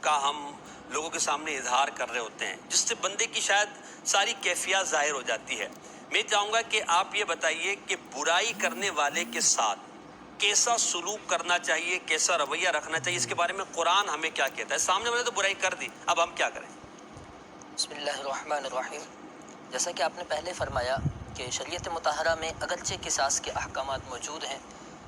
کا ہم لوگوں کے سامنے اظہار کر رہے ہوتے ہیں، جس سے بندے کی شاید ساری کیفیات ظاہر ہو جاتی ہے۔ میں چاہوں گا کہ آپ یہ بتائیے کہ برائی کرنے والے کے ساتھ کیسا سلوک کرنا چاہیے، کیسا رویہ رکھنا چاہیے، اس کے بارے میں قرآن ہمیں کیا کہتا ہے؟ سامنے والے تو برائی کر دی، اب ہم کیا کریں؟ بسم اللہ الرحمن الرحیم۔ جیسا کہ آپ نے پہلے فرمایا کہ شریعت مطہرہ میں اگرچہ قصاص کے احکامات موجود ہیں،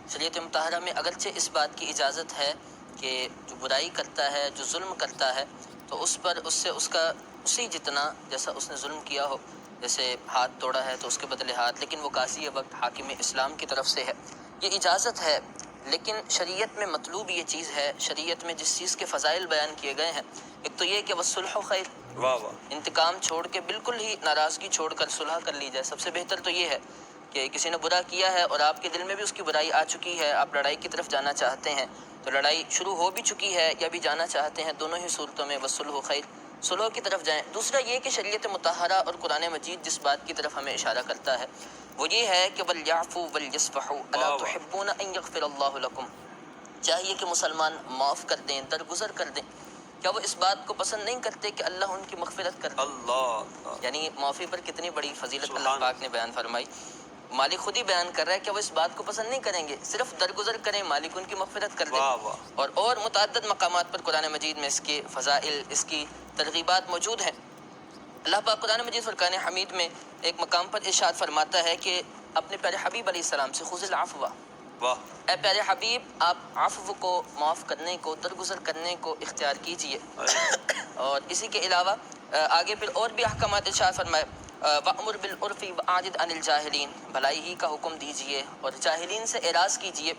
شریعت مطہرہ میں اگرچہ اس بات کی اجازت ہے کہ جو برائی کرتا ہے، جو ظلم کرتا ہے، تو اس پر اس سے اس کا اسی جتنا جیسا اس نے ظلم کیا ہو، جیسے ہاتھ توڑا ہے تو اس کے بدلے ہاتھ، لیکن وہ قاضی وقت حاکم اسلام کی طرف سے ہے، یہ اجازت ہے۔ لیکن شریعت میں مطلوب یہ چیز ہے، شریعت میں جس چیز کے فضائل بیان کیے گئے ہیں، ایک تو یہ کہ والصلح خیر، واہ واہ، انتقام چھوڑ کے بالکل ہی ناراضگی چھوڑ کر صلح کر لی جائے۔ سب سے بہتر تو یہ ہے کہ کسی نے برا کیا ہے اور آپ کے دل میں بھی اس کی برائی آ چکی ہے، آپ لڑائی کی طرف جانا چاہتے ہیں، تو لڑائی شروع ہو بھی چکی ہے یا بھی جانا چاہتے ہیں، دونوں ہی صورتوں میں والصلح خیر، صلح کی طرف جائیں۔ دوسرا یہ کہ شریعت مطہرہ اور قرآن مجید جس بات کی طرف ہمیں اشارہ کرتا ہے وہ یہ ہے کہ وَلْيَعْفُوا وَلْيَصْفَحُوا أَلَا تُحِبُّونَ أَن يَغْفِرَ اللَّهُ لَكُمْ، چاہیے کہ مسلمان معاف کر دیں، درگزر کر دیں۔ کیا وہ اس بات کو پسند نہیں کرتے کہ اللہ ان کی مغفرت کر دے؟ اللہ، یعنی معافی پر کتنی بڑی فضیلت سبحان اللہ پاک نے بیان فرمائی۔ مالک خود ہی بیان کر رہا ہے کہ وہ اس بات کو پسند نہیں کریں گے، صرف درگزر کریں، مالک ان کی مغفرت کر دے۔ واہ واہ، اور متعدد مقامات پر قرآن مجید میں اس کے فضائل، اس کی ترغیبات موجود ہیں۔ اللہ پاک قرآن مجید فرقان حمید میں ایک مقام پر ارشاد فرماتا ہے کہ اپنے پیارے حبیب علیہ السلام سے خذ العفو، واہ، اے پیارے حبیب آپ عفو کو، معاف کرنے کو، درگزر کرنے کو اختیار کیجئے۔ اور اسی کے علاوہ آگے پھر اور بھی احکامات ارشاد فرمائے وَأْمُرْ بِالْعُرْفِ وَأَعْرِضْ عَنِ الْجَاهِلِينَ، بھلائی ہی کا حکم دیجئے اور جاہلین سے اعراض کیجئے۔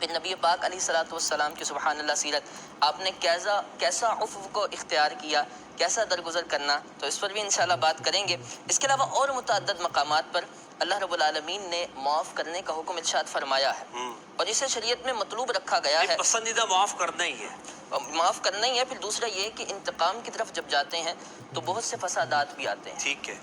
پھر نبی پاک علیہ الصلوۃ والسلام کی سبحان اللہ سیرت، آپ نے کیسا عفو کو اختیار کیا، کیسا درگزر کرنا، تو اس پر بھی انشاءاللہ بات کریں گے۔ اس کے علاوہ اور متعدد مقامات پر اللہ رب العالمین نے معاف کرنے کا حکم ارشاد فرمایا ہے اور اسے شریعت میں مطلوب رکھا گیا ہے۔ پسندیدہ معاف کرنا ہی ہے، معاف کرنا ہی ہے۔ پھر دوسرا یہ کہ انتقام کی طرف جب جاتے ہیں تو بہت سے فسادات بھی آتے ہیں، ٹھیک ہے،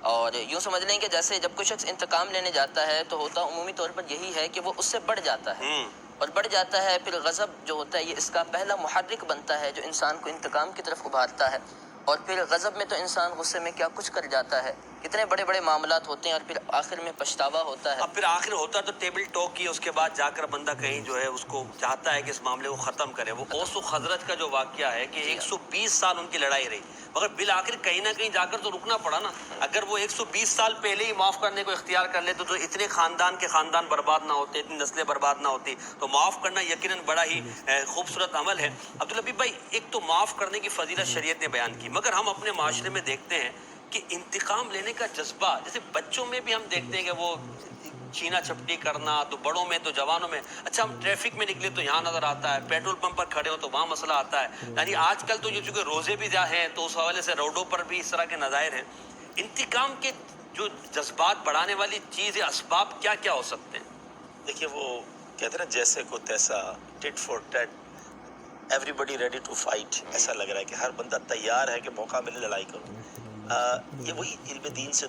اور یوں سمجھ لیں کہ جیسے جب کوئی شخص انتقام لینے جاتا ہے تو ہوتا عمومی طور پر یہی ہے کہ وہ اس سے بڑھ جاتا ہے، اور بڑھ جاتا ہے۔ پھر غضب جو ہوتا ہے یہ اس کا پہلا محرک بنتا ہے جو انسان کو انتقام کی طرف ابھارتا ہے، اور پھر غضب میں تو انسان غصے میں کیا کچھ کر جاتا ہے، کتنے بڑے بڑے معاملات ہوتے ہیں، اور پھر آخر میں پچھتاوا ہوتا ہے۔ اب پھر آخر ہوتا ہے تو ٹیبل ٹاک کی، اس کے بعد جا کر بندہ کہیں جو ہے اس کو چاہتا ہے کہ اس معاملے کو ختم کرے۔ وہ اوس و خزرج کا جو واقعہ ہے کہ 120 سال ان کی لڑائی رہی، مگر بالآخر کہیں نہ کہیں جا کر تو رکنا پڑا نا۔ اگر وہ 120 سال پہلے ہی معاف کرنے کو اختیار کر لیتے تو اتنے خاندان برباد نہ ہوتے، اتنی نسلیں برباد نہ ہوتی۔ تو معاف کرنا یقیناً بڑا ہی خوبصورت عمل ہے۔ عبداللطیف بھائی، ایک تو معاف کرنے کی فضیلت شریعت نے بیان کی، مگر ہم اپنے معاشرے میں دیکھتے ہیں کہ انتقام لینے کا جذبہ، جیسے بچوں میں بھی ہم دیکھتے ہیں کہ وہ چھینا چھپٹی کرنا، تو بڑوں میں تو جوانوں میں، اچھا ہم ٹریفک میں نکلے تو یہاں نظر آتا ہے، پیٹرول پمپ پر کھڑے ہو تو وہاں مسئلہ آتا ہے۔ یعنی آج کل تو یہ چونکہ روزے بھی ہیں تو اس حوالے سے روڈوں پر بھی اس طرح کے نظائر ہیں۔ انتقام کے جو جذبات بڑھانے والی چیز، اسباب کیا کیا ہو سکتے ہیں؟ دیکھیے وہ کہتے ہیں نا جیسے کو تیسا، tit for tat, everybody ready to fight, ایسا لگ رہا ہے کہ ہر بندہ تیار ہے کہ موقع ملے لڑائی کرو۔ یہ وہی علم دین سے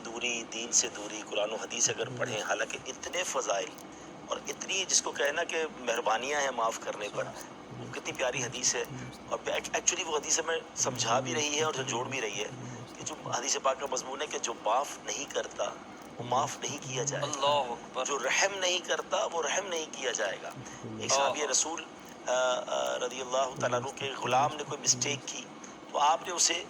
دوری، قرآن و حدیث اگر پڑھیں، حالانکہ اتنے فضائل اور اتنی جس کو کہنا کہ مہربانیاں ہیں معاف کرنے پر، وہ کتنی پیاری حدیث ہے، اور ایکچولی وہ حدیث ہمیں سمجھا بھی رہی ہے اور جو جوڑ بھی رہی ہے کہ جو حدیث پاک کا مضمون ہے کہ جو معاف نہیں کرتا وہ معاف نہیں کیا جائے گا، اللہ اکبر، جو رحم نہیں کرتا وہ رحم نہیں کیا جائے گا۔ ایک صحابی رسول رضی اللہ تعالیٰ عنہ کے غلام نے کوئی مسٹیک کی تو آپ نے اسے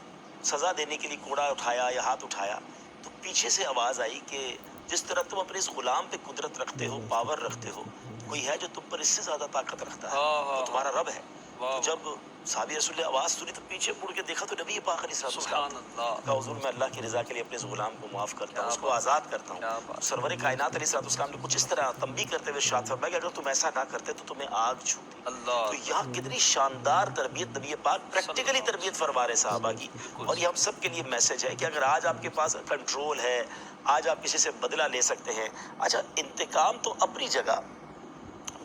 سزا دینے کے لیے کوڑا اٹھایا یا ہاتھ اٹھایا، تو پیچھے سے آواز آئی کہ جس طرح تم اپنے اس غلام پہ قدرت رکھتے ہو، پاور رکھتے ہو، کوئی ہے جو تم پر اس سے زیادہ طاقت رکھتا ہے، وہ تمہارا رب ہے۔ تو جب صحابی رسول نے آواز سنی تو پیچھے مڑ کے دیکھا تو نبی پاک علیہ السلام کہا حضور میں اللہ کی رضا کے لیے اپنے اس غلام کو معاف کرتا ہوں، اس کو آزاد کرتا ہوں۔ سرور کائنات علیہ السلام نے کچھ اس طرح تنبیہ کرتے ہوئے ارشاد فرمایا کہ اگر تم ایسا نہ کرتے تو تمہیں آگ چھوتی۔ تو یہاں کتنی شاندار تربیت نبی پاک پریکٹیکلی تربیت فرما رہے صحابہ کی، اور یہ ہم سب کے لیے میسج ہے کہ اگر آج آپ کے پاس کنٹرول ہے، آج آپ کسی سے بدلہ لے سکتے ہیں۔ اچھا انتقام تو اپنی جگہ،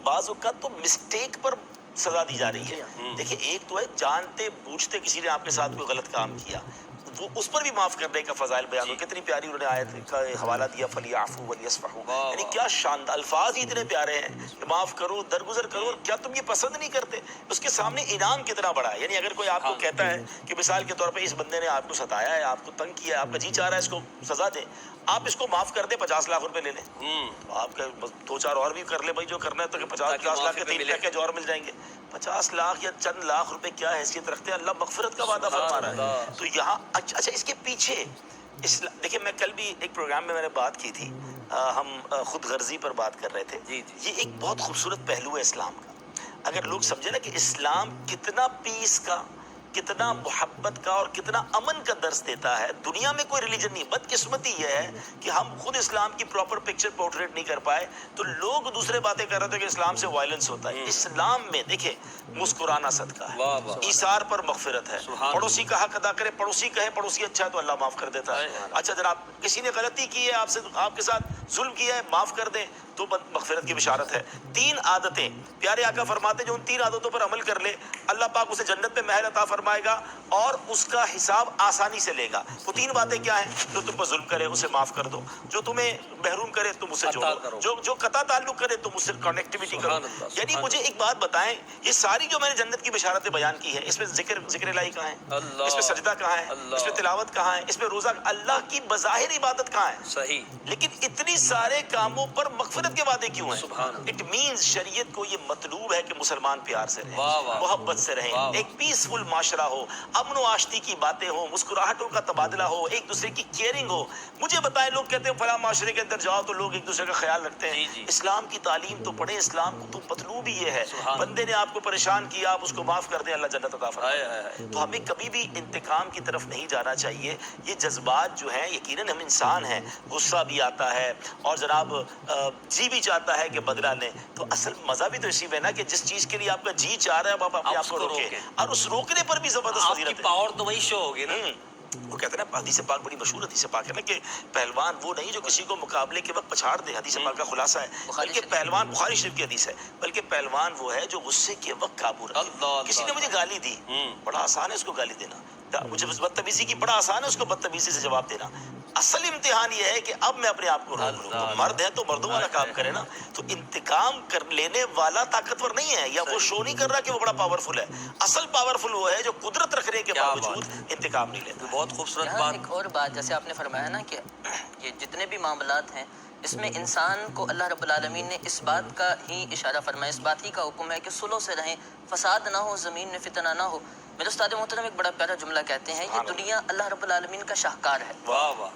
بعض اوقات تو مسٹیک پر سزا دی جا رہی ہے۔ دیکھیں ایک تو ہے جانتے بوجھتے کسی نے آپ کے ساتھ کوئی غلط کام کیا، وہ اس پر بھی معاف کرنے کا فضائل بیان ہو. کتنی پیاری انہوں نے آیت کا حوالہ دیا فَلْيَعْفُوا وَلْيَصْفَحُوا. یعنی کیا شاندار الفاظ ہی اتنے پیارے ہیں کہ معاف کرو, درگزر کرو. کیا تم یہ پسند نہیں کرتے؟ اس کے سامنے انعام کتنا بڑا ہے. یعنی اگر کوئی آپ کو کہتا ہے کہ مثال کے طور پہ اس بندے نے آپ کو ستایا ہے, آپ کو تنگ کیا ہے, آپ کا جی چاہ رہا ہے اس کو سزا دیں, آپ اس کو معاف کر دیں, 50 لاکھ روپے لے لیں, آپ کا 2-4 اور بھی کر لے بھائی جو کرنا ہے, تو 50 لاکھ کے 3 پیکیج اور مل جائیں گے. 50 لاکھ یا چند لاکھ روپے کیا حیثیت رکھتے ہیں؟ اللہ مغفرت کا وعدہ فرما رہا ہے. تو یہاں اچھا اس کے پیچھے دیکھیں, میں کل بھی ایک پروگرام میں نے بات کی تھی, ہم خود غرضی پر بات کر رہے تھے. یہ ایک بہت خوبصورت پہلو ہے اسلام کا. اگر لوگ سمجھے نا کہ اسلام کتنا پیس کا, کتنا محبت کا اور کتنا امن کا درس دیتا ہے. دنیا میں کوئی ریلیجن نہیں. بدقسمتی یہ ہے کہ ہم خود اسلام کی پراپر پکچر پورٹریٹ نہیں کر پائے, تو لوگ دوسرے باتیں کر رہے تھے کہ اسلام سے وائلنس ہوتا ہے. اسلام میں دیکھیں مسکرانا صدقہ ہے, ایثار پر مغفرت ہے, پڑوسی کا حق ادا کرے, پڑوسی کہے پڑوسی اچھا ہے تو اللہ معاف کر دیتا ہے. اچھا جناب کسی نے غلطی کی ہے, آپ کے ساتھ ظلم کیا ہے, معاف کر دیں تو مغفرت کی بشارت ہے. 3 عادتیں پیارے آقا فرماتے جو ان 3 عادتوں پر عمل کر لے, اللہ پاک اسے جنت میں محل عطا فرمائے گا اور اس کا حساب آسانی سے لے گا. وہ 3 باتیں کیا ہیں؟ جو تم پر ظلم کرے اسے معاف کر دو, جو تمہیں محروم کرے تم اسے جوڑو, جو قطع تعلق کرے تم اس سے کنیکٹیویٹی کرو. یعنی مجھے ایک بات بتائیں, یہ ساری جو میں نے جنت کی بشارتیں بیان کی ہے, اس میں ذکر الہی کہاں ہے؟ اس میں سجدہ کہاں ہے؟ اس میں تلاوت کہاں ہے؟ اس میں روزہ, اللہ کی بظاہر عبادت کہاں ہے؟ صحیح. لیکن اتنی سارے کاموں پر مغفرت کے وعدے کیوں ہیں؟ اٹ مینز شریعت کو یہ مطلوب ہے کہ مسلمان پیار سے رہیں, محبت سے رہیں, ایک پیسفل معاشرہ ہو, امن و آشتی کی باتیں ہوں, مسکراہٹوں کا تبادلہ ہو, ایک دوسرے کی کیئرنگ ہو. مجھے بتائیں, لوگ کہتے ہیں فلاں معاشرے کے اندر جاؤ تو لوگ ایک دوسرے کا خیال رکھتے ہیں. اسلام کی تعلیم تو پڑھیں, اسلام کو تو مطلوب ہی یہ ہے. بندے نے آپ کو پریشان کیا, آپ اس کو معاف کر دیں, اللہ جنت عطا فرمائے. تو ہمیں کبھی بھی انتقام کی طرف نہیں جانا چاہیے. یہ جذبات جو ہیں, یقیناً ہم انسان ہیں, غصہ بھی آتا ہے اور جناب جی بھی چاہتا ہے کہ بدلہ لیں. تو اصل مزہ بھی تو اسی میں نا کہ جس چیز کے لیے آپ کا جی چاہ رہا ہے آپ اپنے آپ کو روکیں, اور اس روکنے پر بھی زبردست فضیلت ہے. پاور تو وہی شو ہوگی نا. وہ کہتے ہیں نا, حدیث پاک بڑی مشہور حدیث پاک ہے نا کہ پہلوان وہ نہیں جو کسی کو مقابلے کے وقت پچھاڑ دے. حدیث پاک کا خلاصہ ہے, بلکہ پہلوان, بخاری شریف کی حدیث ہے, بلکہ پہلوان وہ ہے جو غصے کے وقت قابو رکھے. کسی نے مجھے گالی دی, بڑا آسان ہے اس کو گالی دینا. مجھے بدتمیزی کی بڑا آسان ہے اس کو بدتمیزی سے جواب دینا. اصل امتحان یہ ہے کہ اب میں اپنے آپ کو روک لوں. تو مرد ہے تو مردوں والا کام کرے نا. تو انتقام کر لینے والا طاقتور نہیں ہے, یا وہ شو نہیں کر رہا کہ وہ بڑا پاورفل ہے. اصل پاورفل وہ ہے جو قدرت رکھنے کے باوجود انتقام نہیں لیتا. بہت خوبصورت یہاں بات. ایک اور بات, جیسے آپ نے فرمایا نا کہ یہ جتنے بھی معاملات ہیں اس میں انسان کو اللہ رب العالمین نے اس بات کا ہی اشارہ فرمایا, اس بات ہی کا حکم ہے کہ صلح سے رہیں, فساد نہ ہو, زمین میں فتنہ نہ ہو. میرے استاد محترم ایک بڑا پیارا جملہ کہتے ہیں, یہ دنیا اللہ رب العالمین کا شاہکار ہے.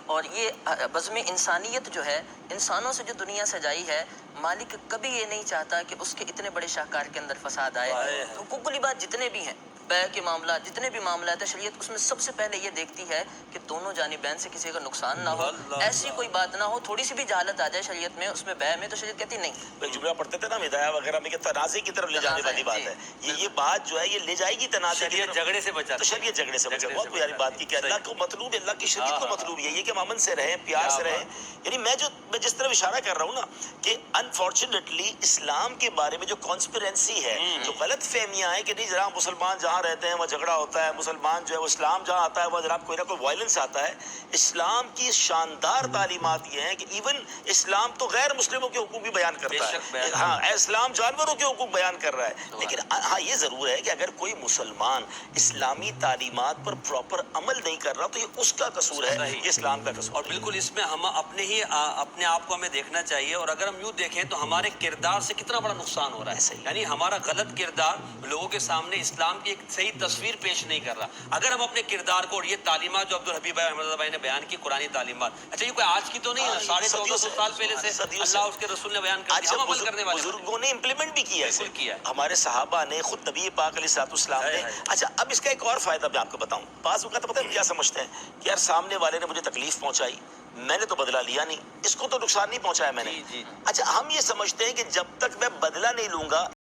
اور یہ بزم انسانیت جو ہے, انسانوں سے جو دنیا سجائی ہے, مالک کبھی یہ نہیں چاہتا کہ اس کے اتنے بڑے شاہکار کے اندر فساد آئے. حقوق العباد جتنے بھی ہیں, بیع کے معاملات, جتنے بھی معاملات ہیں, شریعت اس میں سب سے پہلے یہ دیکھتی ہے کہ دونوں جانبین سے کسی کا نقصان نہ ہو, ایسی کوئی بات نہ ہو. تھوڑی سی بھی جہالت آ جائے شریعت میں, اس میں بیع میں, تو شریعت کہتی نہیں. جملہ پڑھتے تھے نا ہدایہ وغیرہ میں کہ تنازع کی طرف لے جانے والی بات ہے. یہ بات جو ہے یہ لے جائے گی تنازع کی طرف, جھگڑے سے بچا. تو شریعت جھگڑے سے بچا. بہت پیاری بات کی کہ اللہ کو مطلوب, اللہ کی شریعت کو مطلوب یہ کہ ہم امن سے رہیں, پیار سے رہیں. یعنی میں جس طرح اشارہ کر رہا ہوں نا کہ انفارچونیٹلی اسلام کے بارے میں جو کانسپیرنسی ہے, جو غلط فہمیاں ہیں کہ نہیں جناب مسلمان جہاں رہتے ہیں وہاں جھگڑا ہوتا ہے, مسلمان جو ہے وہ اسلام جہاں آتا ہے وہاں جناب کوئی نہ کوئی وائلنس آتا ہے. اسلام کی شاندار تعلیمات یہ ہیں کہ ایون اسلام تو غیر مسلموں کے حقوق بھی بیان کرتا ہے. ہاں, اسلام جانوروں کے حقوق بیان کر رہا ہے. لیکن ہاں یہ ضرور ہے کہ اگر کوئی مسلمان اسلامی تعلیمات پر پراپر عمل نہیں کر رہا تو یہ اس کا قصور ہے, یہ اسلام کا قصور. اور بالکل اس میں ہم اپنے آپ کو ہمیں دیکھنا چاہیے. اور اگر ہم یوں دیکھیں تو ہمارے کردار سے کتنا بڑا نقصان ہو رہا ہے. یعنی ہمارا غلط کردار لوگوں کے سامنے اسلام کی ایک صحیح تصویر پیش نہیں کر رہا. اگر ہم اپنے کردار کو, اور یہ تعلیمات جو عبدالحبیب بھائی احمد بھائی نے بیان کی, قرآنی تعلیمات, اچھا یہ کوئی آج کی تو نہیں ہے, 1450 سال پہلے سے اللہ اس کے رسول نے بیان کر دیا, ہم عمل کرنے والے. بزرگوں نے امپلیمنٹ بھی کیا ہے, ہمارے صحابہ نے, خود نبی پاک علیہ السلام نے. اچھا اب اس کا ایک اور فائدہ میں آپ کو بتاؤں. بعض اوقات پتہ ہے کیا سمجھتے ہیں کہ یار سامنے والے نے مجھے تکلیف پہنچائی, میں نے تو بدلہ لیا نہیں, اس کو تو نقصان نہیں پہنچایا میں نے. اچھا ہم یہ سمجھتے ہیں کہ جب تک میں بدلہ نہیں لوں گا